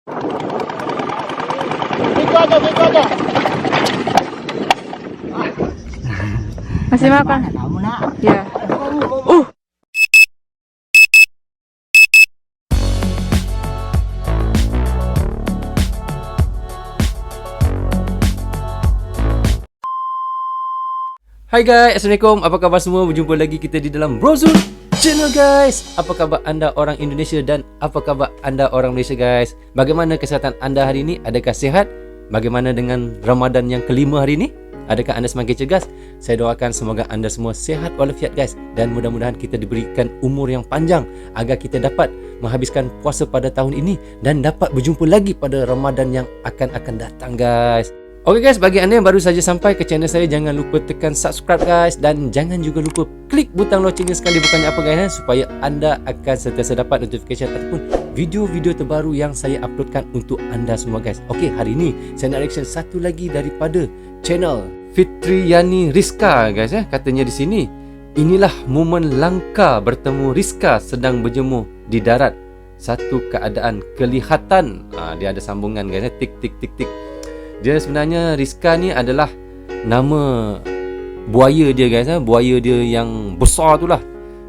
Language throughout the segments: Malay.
Itu aja. Masih makan? Kamu nak. Ya. Hai guys, Assalamualaikum. Apa khabar semua? Berjumpa lagi kita di dalam Brozul Channel guys. Apa khabar anda orang Indonesia dan apa khabar anda orang Malaysia guys? Bagaimana kesihatan anda hari ini? Adakah sihat? Bagaimana dengan Ramadan yang kelima hari ini? Adakah anda semakin cergas? Saya doakan semoga anda semua sihat walafiat guys. Dan mudah-mudahan kita diberikan umur yang panjang agar kita dapat menghabiskan puasa pada tahun ini dan dapat berjumpa lagi pada Ramadan yang akan datang guys. Okey guys, bagi anda yang baru saja sampai ke channel saya, jangan lupa tekan subscribe guys. Dan jangan juga lupa klik butang loncengnya sekali, bukannya apa guys, supaya anda akan sentiasa dapat notification ataupun video-video terbaru yang saya uploadkan untuk anda semua guys. Okey, hari ini saya nak reaction satu lagi daripada channel Fitriani Rizka guys. Katanya di sini, inilah momen langka bertemu Rizka sedang berjemur di darat. Satu keadaan kelihatan. Dia ada sambungan guys. Tik. Dia sebenarnya Rizka ni adalah nama buaya dia guys. Buaya dia yang besar tu lah.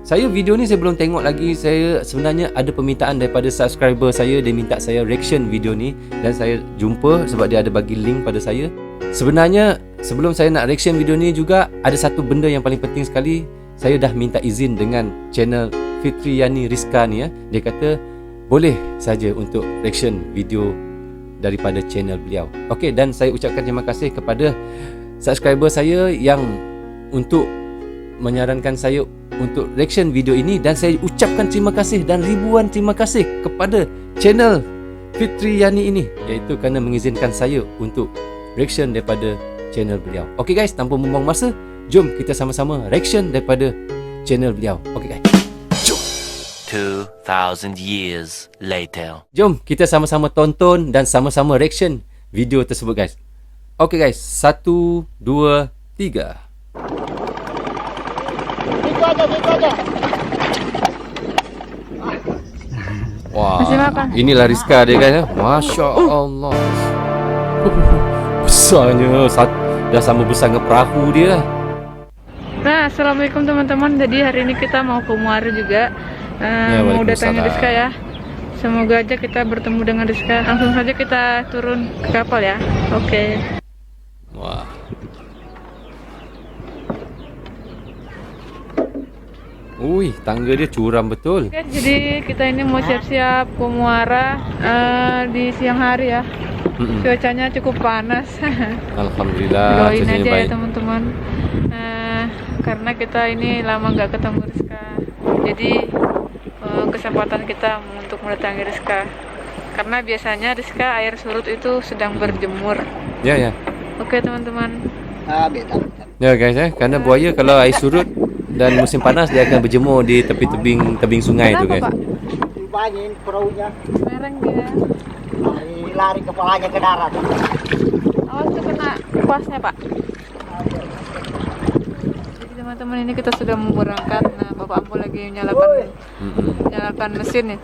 Saya video ni saya belum tengok lagi. Saya sebenarnya ada permintaan daripada subscriber saya. Dia minta saya reaction video ni dan saya jumpa sebab dia ada bagi link pada saya. Sebenarnya sebelum saya nak reaction video ni juga ada satu benda yang paling penting sekali. Saya dah minta izin dengan channel Fitriani Rizka ni. Dia kata boleh saja untuk reaction video daripada channel beliau. Okey, dan saya ucapkan terima kasih kepada subscriber saya yang untuk menyarankan saya untuk reaction video ini, dan saya ucapkan terima kasih dan ribuan terima kasih kepada channel Fitriani ini, iaitu kerana mengizinkan saya untuk reaction daripada channel beliau. Okey guys, tanpa membuang masa, jom kita sama-sama reaction daripada channel beliau. Okey guys. 2,000 years later. Jom kita sama-sama tonton dan sama-sama reaction video tersebut guys. Okay guys, 1, 2, 3. Itu aja. Wah, Masih makan? inilah Rizka dia guys. Masya Allah. Besarnya, dah sama besar dengan perahu dia. Nah, assalamualaikum teman-teman. Jadi hari ini kita mau ke Muara juga. Mau datangin Rizka ya. Semoga aja kita bertemu dengan Rizka. Langsung saja kita turun ke kapal ya. Oke. Wah. Ui, tangga dia curam betul. Oke, jadi kita ini mau siap-siap ke Muara di siang hari ya. Cuacanya cukup panas. Alhamdulillah, Doain cuacanya aja baik. ya teman-teman. Karena kita ini lama nggak ketemu Rizka. Jadi kesempatan kita untuk mendatangi Rizka. Karena biasanya Rizka air surut itu sedang berjemur. Ya. Oke teman-teman. Beta. Ya guys, karena buaya kalau air surut dan musim panas dia akan berjemur di tepi tebing sungai tu guys. Pak? Dibanyin perahunya. Mereng dia. Lari kepalanya ke darat. Awas tuh kena kupasnya Pak. Jadi teman-teman, ini kita sudah mau berangkat. Nah, Bapak Ampu lagi nyalakan mesin nih.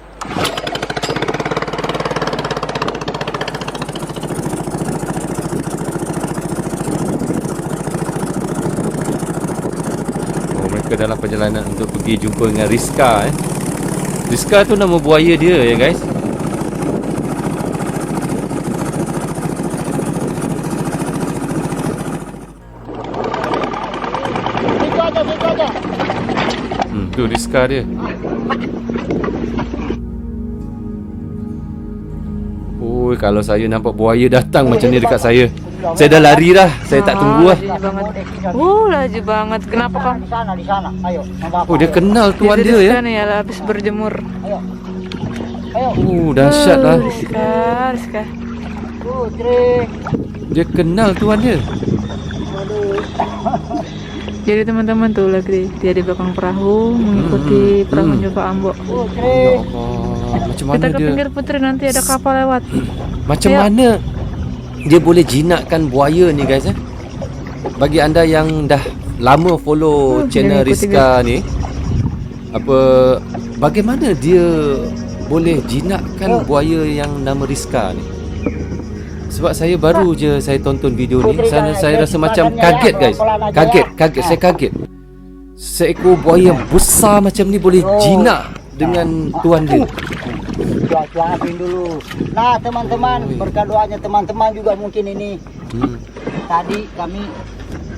Mereka dalam perjalanan untuk pergi jumpa dengan Rizka. Rizka tu nama buaya dia ya guys. Itu aja. Tu Rizka dia. Oi, kalau saya nampak buaya datang macam ni dekat saya dah lari dah. Saya tak tunggu lah. Laju banget. Laju banget. Kenapa Kang? Di sana. Ayo. Oh, dia kenal tuan dia ya. Rizka nih ya, habis berjemur. Ayo. Dahsyat lah. Rizka. Putri. Dia kenal tuan dia. Jadi teman-teman tuh lagi dia di belakang perahu mengikuti perahunya Pak Ambo. Putri. Ya Allah, macam mana Kita ke dia? pinggir Putri, nanti ada kapal lewat. Macam Ayo. mana dia boleh jinakkan buaya ni guys Bagi anda yang dah lama follow channel dia ikuti Rizka ni, bagaimana dia boleh jinakkan buaya yang nama Rizka ni? Sebab saya baru je saya tonton video ni, saya rasa macam kaget guys. Kaget, saya kaget. Seekor buaya yang besar macam ni boleh jinak dengan tuan dia. Cuapin dulu. Nah teman-teman, berkat doanya teman-teman juga mungkin ini. Tadi kami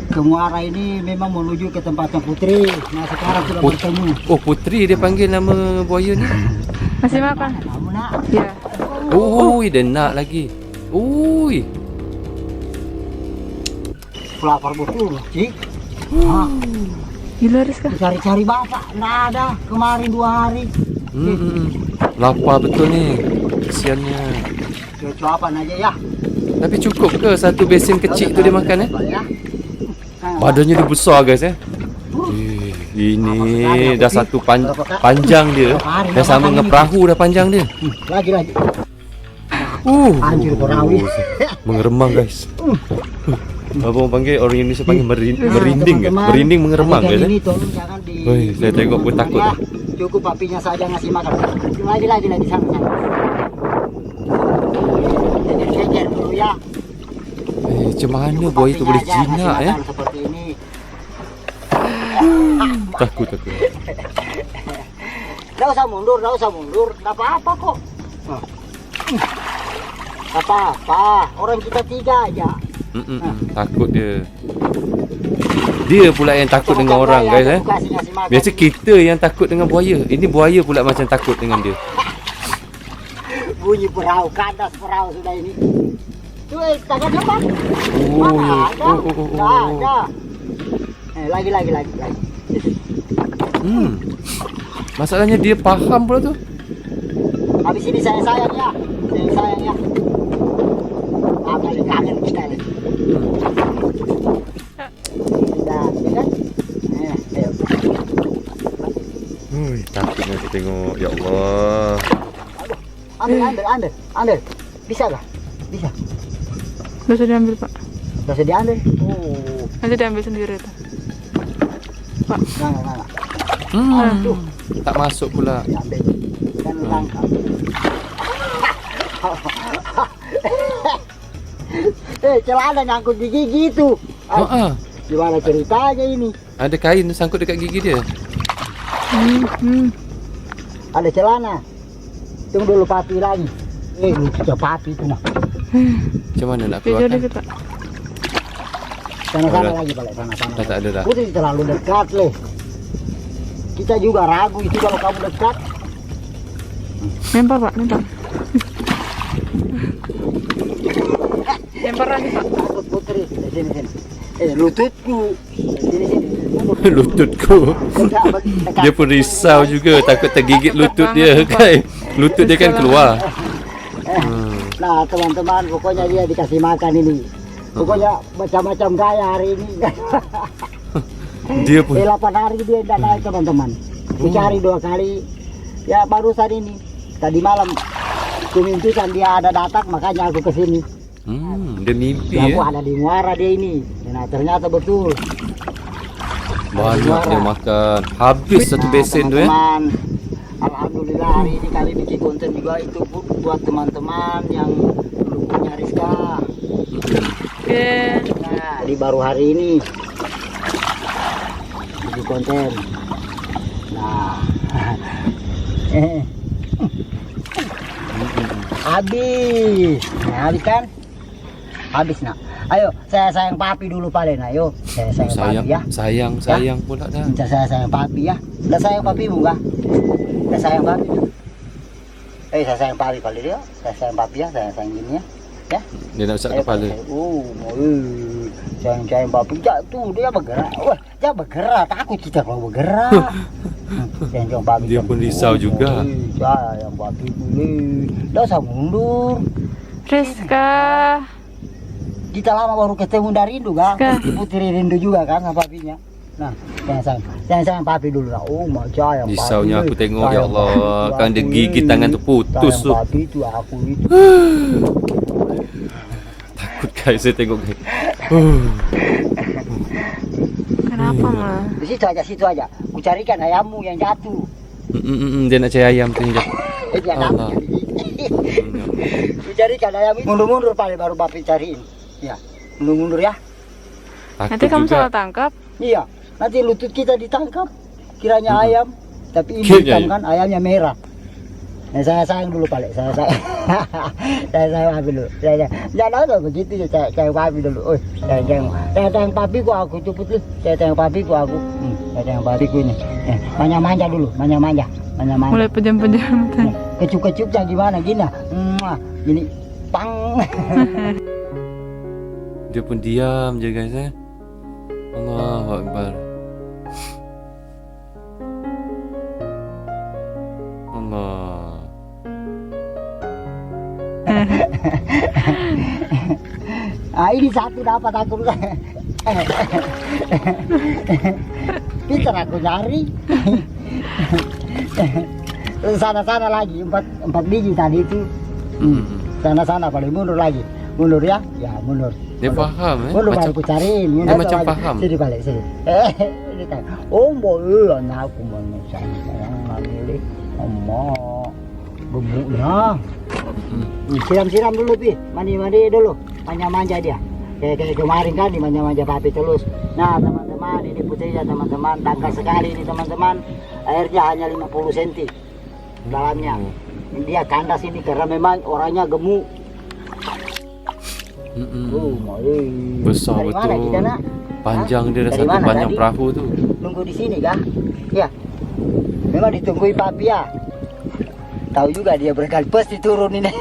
ke muara ini memang menuju ke tempatnya Putri. Nah sekarang sudah bertemu. Oh, Putri dia panggil nama buaya ni. Masih makan? Kamu nak? Ya. Ui, dia nak lagi. Ui. Lapar betul, Cik. Gila Rizka. Cari-cari bapak, nggak ada. Kemarin 2 hari. Lapar betul ni. Kesiannya. Cuapan aja ya. Tapi cukup ke satu besen kecil tu dia makan Ya. Badannya dia besar guys ini dah satu panjang dia. Dah sama dengan perahu dah panjang dia. Lagi. Anjir perahu. Mengeremang guys. Abang panggil, orang Indonesia panggil merinding kan? Merinding mengeremang guys. Ini tolong jangan di. Saya tengok pun takut. Ya, cukup papinya saja ngasih makan. Lagi sana. Kejar dulu ya. Macam mana buaya tu boleh jinak ya? Seperti ini. Takut. Dah usah mundur. Tak apa-apa kok. Tak apa-apa. Orang kita 3 aja. Takut dia. Dia pula yang takut dengan orang guys Biasa kita yang takut dengan buaya. Ini buaya pula macam takut dengan dia. Bunyi perahu, kandas perahu sudah ini. Tu tangan apa? Mana ada? Ada. Lagi. Masalahnya dia faham pula tu. Habis ini sayang ya. Apa kangen kita ni. Dah, kan? Ayo. Takutnya aku tengok. Ya Allah. Ambil. Bisa kah? Bisa. Gak usah diambil Pak. Gak usah diambil. Oh. Nanti diambil sendiri itu. Pak. Nggak. Tuh. Tak masuk pula. Diambil. Kan langkah. Celana nyangkut di gigi itu. Gimana ceritanya ini? Ada kain sangkut dekat gigi dia. Ada celana. Tunggu dulu papi lagi. Lucu papi itu mah. Macam mana nak Video keluarkan? dikit Pak. Sana lagi balik sana. Dah tak ada dah. Putri terlalu dekat leh. Kita juga ragu itu kalau kamu dekat. Lempar Pak, lempar. Lempar lagi Pak. Takut Putri. Sini. Lututku. Sini. Lututku. Dekat. Dia pun risau juga, takut tergigit lutut dia kan. Lutut dia kan keluar. Nah teman-teman, pokoknya dia dikasih makan ini. Pokoknya macam-macam gaya hari ini. Dia pun 8 hari dia tidak naik teman-teman. Aku cari 2 kali. Ya barusan ini. Tadi malam kumimpikan dia ada datang, makanya aku kesini. dia mimpi Aku ya. ada di muara dia ini. Nah ternyata betul. Banyak dia makan. Habis satu besen tu ya. Teman-teman, alhamdulillah hari ini kami bikin konten juga itu buat teman-teman yang belum punya Rizka. Oke. Nah, di baru hari ini bikin konten. Nah, habis. Nah, habis kan? Habis nak. Ayo, saya sayang papi dulu paling. Ayo, saya sayang papi ya. Sayang pula dah. Minta saya sayang papi ya. Udah sayang papi bukan? Udah sayang papi. Saya sayang papi paling dia. Saya sayang papi ya. Saya sayang gini ya. Ya. Dia nak usap kepala. Sayang papi. Tuh dia bergerak. Wah, dia bergerak. Takut kita kalau bergerak. Sayang papi. Dia pun risau juga. Sayang papi boleh. Dah usah mundur. Rizka. Kita lama baru ketemu dari rindu kan? Putri rindu juga kan sama papinya. Nah, sayang papi dulu lah. Oh, macam yang Risaunya aku tengok, ya Allah, kan dia gigit tangan tu putus tu. Papi itu aku itu. Takut guys, saya tengok guys. Kenapa mah? Di situ aja. Ku carikan ayammu yang jatuh. Dia nak cari ayam tu. Ya, Allah. Carikan ayam itu. Mundur-mundur paling baru bapak cariin. Ya, mundur-mundur ya. Takut Nanti kamu juga. salah tangkap. Iya, nanti lutut kita ditangkap. Kiranya ayam, tapi ini Kiranya hitam kan, ayamnya merah. Nah, saya sayang dulu paling, saya sayang. saya sayang papi dulu. Jangan ada begitu ya, saya sayang papi dulu. Oh, saya sayang papi ku aku cepet lu. Saya sayang papi ku aku. Saya sayang papi ku ini. Manja-manja dulu, manja-manja. Mulai pejam-pejam. Kecup-kecupnya gimana gini? Gini, pang. Dia pun diam je guys Allahu Akbar. Allah. Ini satu dapat aku. Pintar aku nyari. Sana-sana lagi empat biji tadi itu. Sana-sana paling mundur lagi. Mundur ya? Ya mundur. Dia faham Mundur macam baru aku cariin. dia Mundur macam lagi. faham. Sini balik sini. Ini kan. Oh boleh aku mau sayang milih. Omong gemuknya. Siram-siram dulu pi. Mandi-mandi dulu. Manja-manja dia. Kayak kemarin kan dimanja-manja papi terus. Nah teman-teman, ini putihnya teman-teman, dangkal sekali ini teman-teman. Airnya hanya 50 cm dalamnya. Dia kandas ini karena memang orangnya gemuk. Besar Dari mana betul. kita nak? Panjang dia dah Dari satu mana panjang tadi? perahu tu. Tunggu di sini kah? Ya. Memang ditungguin papi ya. Tahu juga dia berkali pasti turun ini.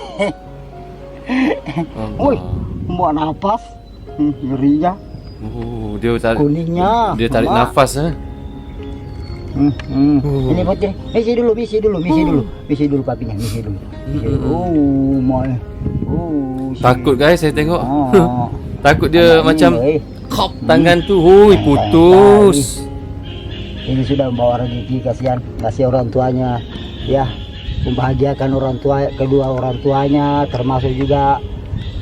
Woi, mau nafas. Ngerinya. Oh, dia tarik Kuningnya. dia tarik Mak. nafas Ini putih. Misi dulu papinya, misi dulu. Oh, mau. Oh, Takut guys saya tengok. Oh. Takut dia Anak macam ini, kop tangan tu. Hui, putus. Ini sudah membawa rezeki, kasihan, kasih orang tuanya, ya, membahagiakan orang tua, kedua orang tuanya, termasuk juga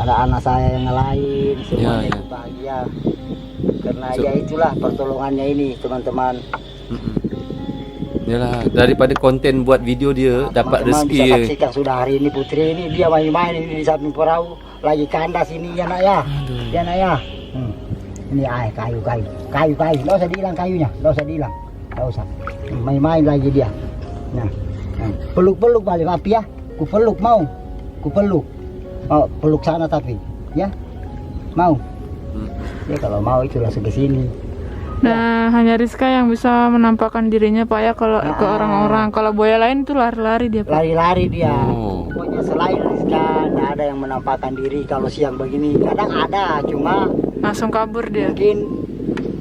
anak-anak saya yang lain, semuanya Ya. bahagia. Karena ya itulah pertolongannya ini, teman-teman. Yalah, daripada konten buat video dia dapat Teman-teman rezeki. bisa saksikan sudah hari ini Putri ini dia main-main ini di samping perahu, lagi kandas ini ya nak ya, ya nak ya. Ini kayu, nggak usah dihilang kayunya, nggak usah. Main-main lagi dia. Nah, peluk balik papi ya, ku peluk. Mau peluk sana tapi, ya, mau. Ya kalau mau itu langsung ke sini. Nah, hanya Rizka yang bisa menampakkan dirinya Pak ya kalau ke orang-orang. Kalau buaya lain itu lari-lari dia Pak. Lari-lari dia. Oh. Pokoknya selain Rizka, nggak ada yang menampakkan diri kalau siang begini. Kadang ada, cuma Langsung kabur dia. mungkin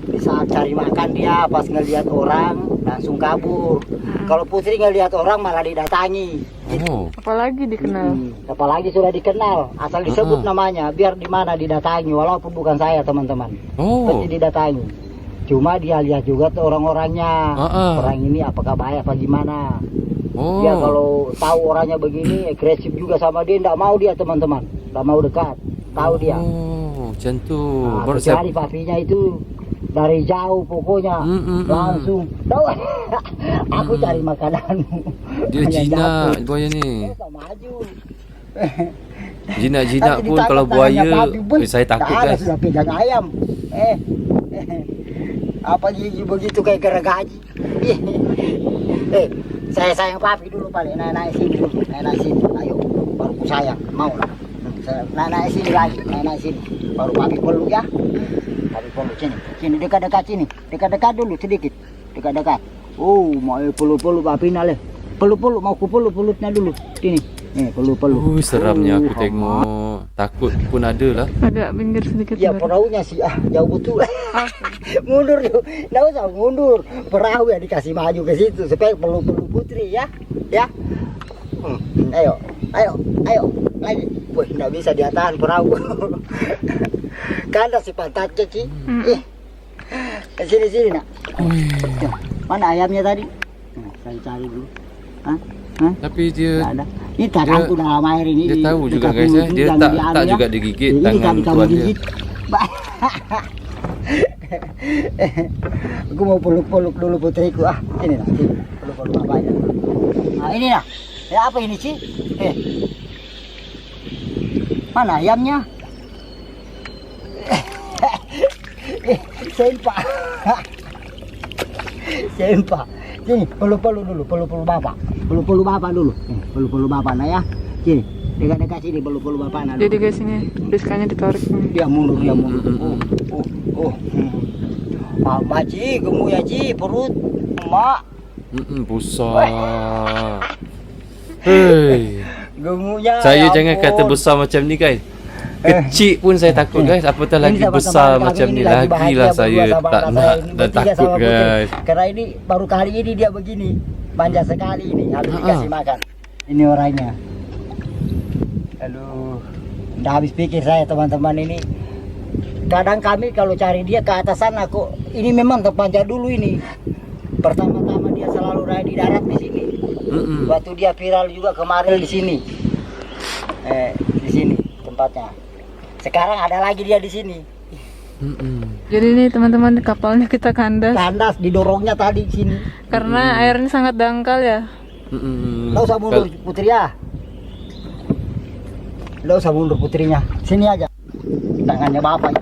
di saat cari makan dia pas ngelihat orang langsung kabur. Kalau Putri ngelihat orang malah didatangi. Oh. Apalagi dikenal. Apalagi sudah dikenal, asal disebut namanya, biar di mana didatangi, walaupun bukan saya teman-teman. Oh. Pasti didatangi. Cuma dia lihat juga tuh orang-orangnya. Orang ini apakah bahaya apa gimana. Oh. Dia kalau tahu orangnya begini agresif juga sama dia, tidak mau dia teman-teman, tidak mau dekat. Tahu dia. Oh, macam tu. Nah, Baru kecuali saya papinya itu dari jauh pokoknya langsung. Tahu? Aku cari makananmu. dia Hanya jinak jatuh. buaya ni. Tak maju. Jinak-jinak Nanti pun ditangkap kalau tangannya buaya, papi, boy. saya takut Tak ada, guys. sudah pegang ayam. Apa gigi begitu kayak gergaji. Saya sayang papi dulu paling naik sini dulu. Naik sini. Ayo, baru ku sayang. Mau lah. Saya naik sini lagi, naik sini. Baru papi peluk ya. Papi peluk sini. Sini dekat-dekat sini. Dekat-dekat dulu sedikit. Dekat-dekat. Oh, mau peluk-peluk papi nale. Peluk-peluk mau ku peluk-peluknya dulu. Sini. Peluk-peluk. Seramnya aku tengok. Takut pun ada lah. Agak pinggir sedikit. Ya baru. perahunya sih jauh betul. Mundur yuk, nggak usah mundur. Perahu ya dikasih maju ke situ supaya peluk Putri ya, ya. Ayo, lagi. Wih, nggak bisa dia tahan perahu. Kandas si pantatnya Ci. Sini nak. Mana ayamnya tadi? Saya cari dulu. Hah? Tapi dia Nggak ada. Ini tanganku dalam air ini. dia tahu juga dekat guys ya. mulut Dia yang tak dianu tak ya. juga digigit Ini tangan tadi kamu tuan dia. gigit. Aku mau peluk-peluk dulu putriku. Ini lah, sini. Peluk-peluk bapaknya. Nah, ini lah. Apa ini Ci? Mana ayamnya? Sempak. Sempak. Sini, pelu-pelu dulu, pelu-pelu bapak. Pelu-pelu bapak dulu. Pelu-pelu bapak nah ya. Sini, dekat-dekat sini pelu-pelu bapak nah. Jadi guys ini Rizkanya ditarik nih. Dia mundur, dia mundur. Mama Ci, gemuk ya Ci, perut. Emak. Besar. Hei. Gemuknya. Saya ya jangan ampun. kata besar macam ni guys. Kecil pun saya takut guys. Apatah Ini lagi sama-sama besar kami macam ini ni. lagi bahagia Lagilah saya berdua sama tak anak nak saya ini, dan bertiga takut sama Putri. guys. Karena ini baru kali ini dia begini, manja sekali ini, habis dikasih makan. Ini orangnya. Aduh, udah habis pikir saya teman-teman ini. Kadang kami kalau cari dia ke atas sana kok, ini memang terpanjat dulu ini. Pertama-tama dia selalu raya di darat di sini. Waktu dia viral juga kemarin di sini. Di sini tempatnya. Sekarang ada lagi dia di sini. Jadi ini teman-teman kapalnya kita kandas Kandas didorongnya tadi di sini. karena airnya sangat dangkal ya. Nggak usah mundur Putri ya. Nggak usah mundur Putrinya. Sini aja. Tangannya bapak.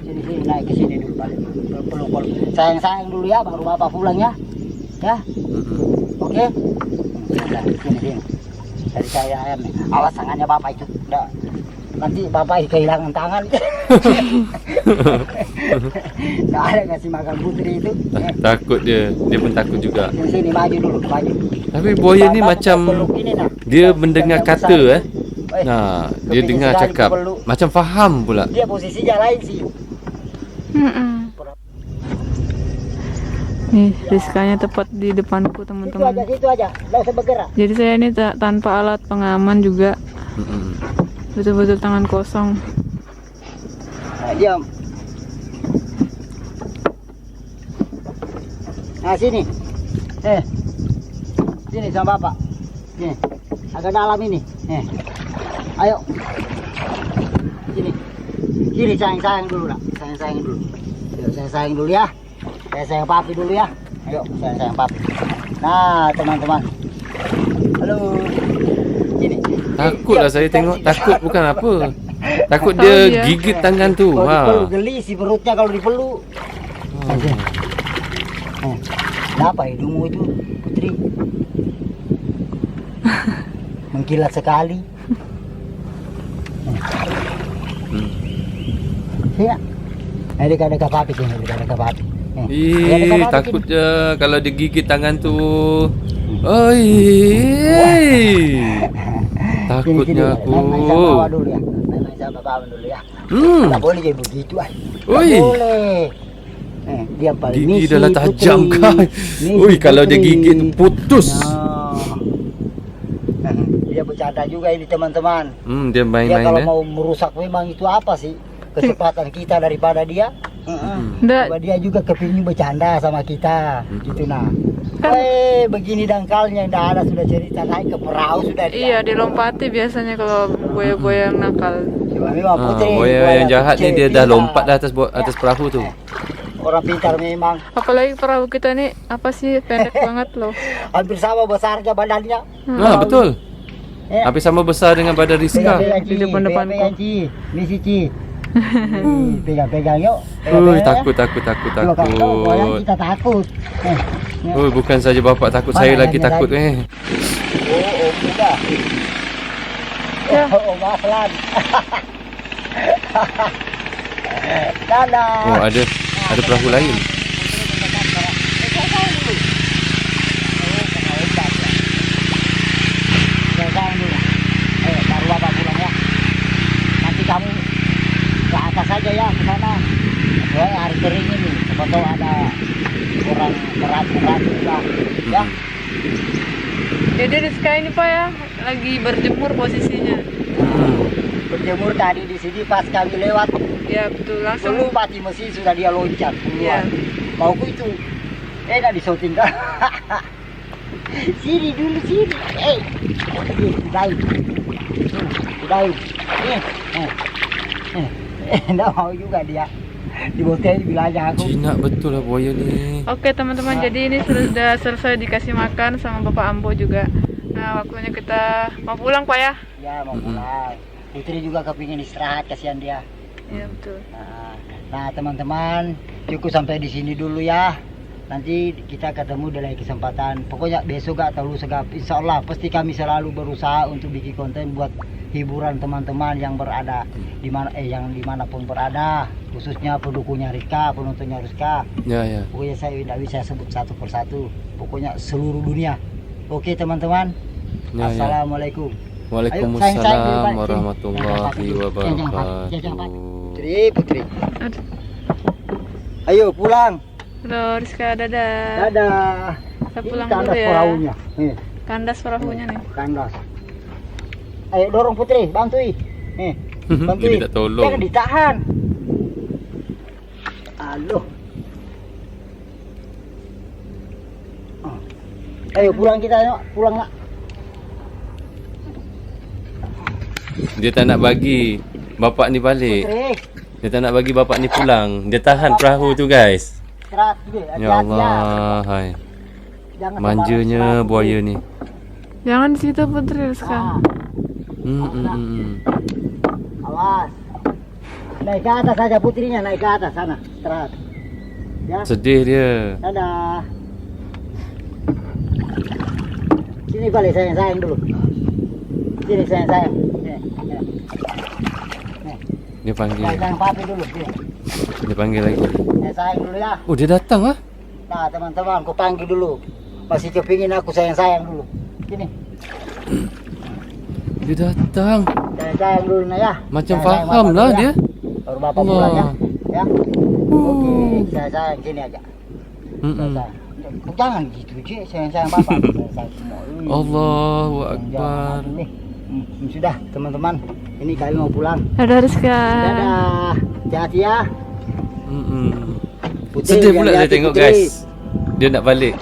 Sini naik ke sini dulu balik. Peluk-peluk. Sayang-sayang dulu ya baru bapak pulang ya. Ya. Oke. Sini. Dari saya ayamnya. Awas tangannya bapak itu. Nggak. Nanti bapak kehilangan tangan. Nggak ada ngasih makan Putri itu. Takut dia. Dia pun takut juga. Sini maju dulu, maju. Tapi buaya ni Bapak macam peluk ini, nah. dia mendengar Yang kata besar. Nah, dia kepingin dengar sekali cakap peluk. macam faham pula. Dia posisinya lain sih. Nih Rizkanya tepat di depanku Situ teman-teman. aja, nggak usah bergerak. Jadi saya ini tanpa alat pengaman juga, betul-betul tangan kosong. Nah, diam. Nah sini, sini sama bapak. Nih, agak dalam ini. Ayo, sini sayang dulu nak, sayang dulu. Ayo, sayang dulu ya. Saya sayang papi dulu ya. Ayo, sayang papi. Nah teman-teman, halo. Sini. Takutlah saya tengok. Takut bukan apa. Takut Tahu dia dia. gigit tangan tu. Kalau dipeluk Ha. geli si perutnya kalau dipeluk. Kenapa hidungmu itu Putri? Mengkilat sekali. Sini. Dekat-dekat papi sini, dekat-dekat papi. Ih, takut je kalau dia gigit tangan tu. Oi. Takutnya aku. Naik sama bawa dulu ya. Naik sama bawa dulu ya. Tak boleh kayak begitu ah. Tak Oi. boleh. Dia paling Gigi misi, dah lah tajam Putri. kan. Misi, Oi, kalau dia Putri. gigit putus. Nah. Dia bercanda juga ini teman-teman. Dia Dia main-main kalau eh. mau merusak memang itu apa sih? Kecepatan kita daripada dia. Nggak, Coba dia juga kepingin bercanda sama kita. Gitu nah. Begini dangkalnya ndak ada sudah cerita naik ke perahu sudah dia. iya dilompati biasanya kalau buaya-buaya yang nakal. Coba memang Putri. Buaya yang jahat ni dia dah lompat dah atas perahu tu. Orang pintar memang. Apalagi perahu kita ini apa sih pendek banget loh. Hampir sama besarnya badannya. Betul. Hampir sama besar dengan badan Rizka. Pegang-pegang Di Ci, depan-depanku. pegang-pegang Ci. Misi Ci. Pegang-pegang yuk. Oi, Pegang-pegang, takut. ya. Kalau kau goyang kita takut. Oi, bukan saja bapak takut, Mana saya yang lagi dia takut lagi? Oh, sudah. Ya. Oh, Maslan. Dadah. Oh, ada perahu lain. Baru bapak pulang ya. Nanti kamu ke atas saja ya ke sana. Soalnya hari kering ini. Siapa tahu ada orang berat juga. Ya. Jadi Rizka ini Pak ya lagi berjemur posisinya. Berjemur tadi di sini pas kami lewat. Ya betul langsung. Belum mati mesin sudah dia loncat Iya. keluar. Mauku itu. Dah disoting kan. Sini dulu sini. Udahin. Nggak mau juga dia. Di hotel bilangnya aku. Jinak betul lah buaya ni. Oke teman-teman, jadi ini sudah selesai dikasih makan sama Bapak Ambo juga. Nah, waktunya kita mau pulang Pak ya. Ya mau pulang. Putri juga kepingin istirahat, kasihan dia. Iya betul. Nah teman-teman, cukup sampai di sini dulu ya. Nanti kita ketemu di lain kesempatan. Pokoknya besok atau lusa, insya Allah pasti kami selalu berusaha untuk bikin konten buat hiburan teman-teman yang berada di mana yang dimanapun berada, khususnya pendukungnya Rizka, penontonnya Rizka. Ya. Pokoknya saya tidak bisa sebut satu persatu. Pokoknya seluruh dunia. Oke teman-teman. Ya. Assalamualaikum. Waalaikumsalam warahmatullahi wabarakatuh. Putri. Ayo pulang. Halo Rizka, dadah. Dadah. Kita Ini pulang kandas dulu ya. perahunya. Nih, Kandas perahunya nih. kandas. Ayo dorong Putri, bantui. Nih, bantui. Dia tak tolong. Jangan ditahan. Aduh. Oh. Ayo pulang kita, yuk. Pulang nak. Dia tak nak bagi bapak ni balik. Putri, Dia tak nak bagi bapak ni pulang. Dia tahan perahu tu guys. istirahat dulu. Hati-hati Ya Allah, hai. Jangan Manjanya sembarang buaya ni. Jangan di situ Putri Rizka. Ah, Hmm. awas. Naik ke atas saja putrinya, naik ke atas sana. Istirahat. Ya. Sedih dia. Dadah. Sini balik sayang dulu. Sini sayang. Dia panggil. Sayang papi dulu. Sini. Dia panggil lagi. Sayang dulu ya. Oh, dia datang ah. Nah teman-teman, aku panggil dulu. Masih kepingin aku sayang dulu. Sini. Dia datang. Sayang dulu nah ya. Macam Sayang faham bapak lah dulu ya. dia. Baru bapak pulang ya. Ya. Oke, sayang sini aja. Mm-mm. Sayang. Jangan gitu, Cik. Sayang bapak. Sayang semua. Allahu Jangan Akbar. atuh nih. Sudah teman-teman, ini kami mau pulang. Dadah Rizka. Dadah, hati-hati ya. Putri, Sedih pula saya hati-hati, tengok Putri. guys. Dia nak balik.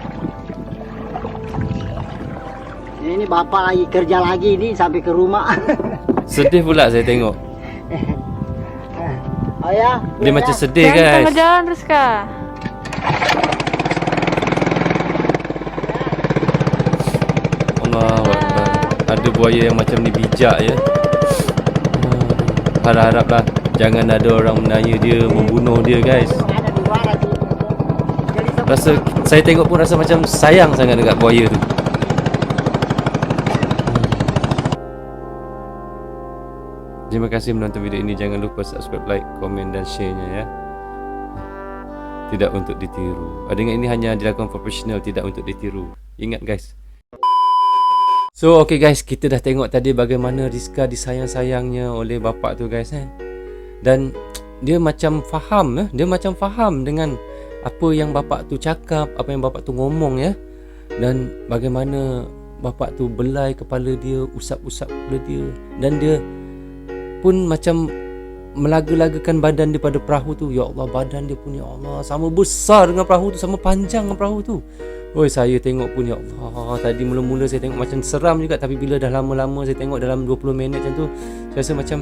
Ini bapak lagi kerja lagi ini sampai ke rumah. Sedih pula saya tengok. Oh ya. Dia macam sedih Jangan di tengah guys. jalan Rizka. Allahu Akbar. Ada buaya yang macam ni bijak ya. Harap-haraplah jangan ada orang menaya dia, membunuh dia guys. Ada di luar lagi. Jadi Rasa saya tengok pun rasa macam sayang sangat dekat buaya tu. Terima kasih menonton video ini. Jangan lupa subscribe, like, komen dan share-nya ya. Tidak untuk ditiru. Adegan ini hanya dilakukan profesional, tidak untuk ditiru. Ingat guys. So okay guys, kita dah tengok tadi bagaimana Rizka disayang-sayangnya oleh bapak tu guys Dan dia macam faham dia macam faham dengan apa yang bapak tu cakap, apa yang bapak tu ngomong ya. Dan bagaimana bapak tu belai kepala dia, usap-usap kepala dia, dan dia pun macam melaga-lagakan badan dia pada perahu tu. Ya Allah, badan dia pun ya Allah sama besar dengan perahu tu, sama panjang dengan perahu tu. Oi, saya tengok pun ya Allah, tadi mula-mula saya tengok macam seram juga, tapi bila dah lama-lama saya tengok dalam 20 minit macam tu, saya rasa macam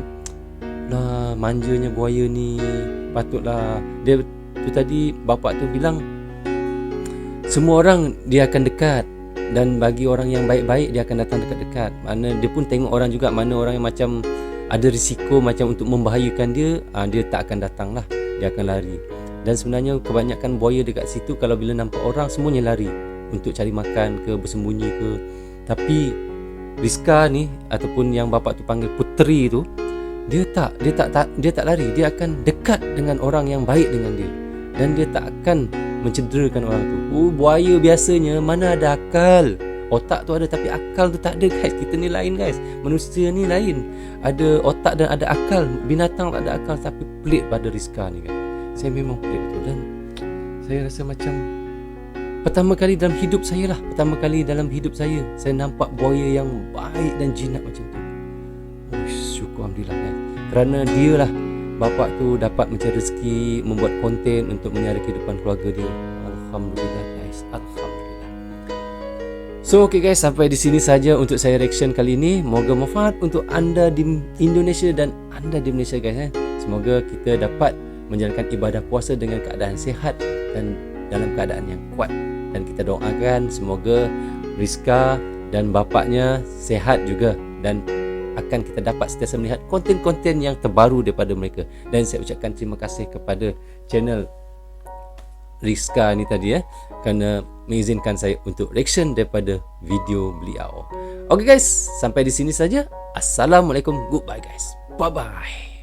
lah manjanya buaya ni. Patutlah dia tu tadi bapak tu bilang semua orang dia akan dekat, dan bagi orang yang baik-baik dia akan datang dekat-dekat. Mana dia pun tengok orang juga, mana orang yang macam ada risiko macam untuk membahayakan dia, dia tak akan datang lah, dia akan lari. Dan sebenarnya kebanyakan buaya dekat situ kalau bila nampak orang semuanya lari untuk cari makan ke, bersembunyi ke. Tapi Rizka ni ataupun yang bapak tu panggil Putri tu, dia tak lari, dia akan dekat dengan orang yang baik dengan dia, dan dia tak akan mencederakan orang tu. Buaya biasanya mana ada akal. Otak tu ada tapi akal tu tak ada guys. Kita ni lain guys. Manusia ni lain. Ada otak dan ada akal. Binatang tak ada akal, tapi pelik pada Rizka ni guys. Saya memang pelik betul. Dan saya rasa macam pertama kali dalam hidup saya nampak buaya yang baik dan jinak macam tu. Syukur Alhamdulillah guys. Kerana dia lah bapak tu dapat mencari rezeki, membuat konten untuk menyara kehidupan keluarga dia. Alhamdulillah guys. Alhamdulillah. So okay guys, sampai di sini saja untuk saya reaction kali ini. Moga manfaat untuk anda di Indonesia dan anda di Malaysia guys. Semoga kita dapat menjalankan ibadah puasa dengan keadaan sihat dan dalam keadaan yang kuat. Dan kita doakan semoga Rizka dan bapaknya sehat juga, dan akan kita dapat sentiasa melihat konten-konten yang terbaru daripada mereka. Dan saya ucapkan terima kasih kepada channel Rizka ni tadi kerana mengizinkan saya untuk reaction daripada video beliau. Okay guys, sampai di sini saja. Assalamualaikum, goodbye guys, bye bye.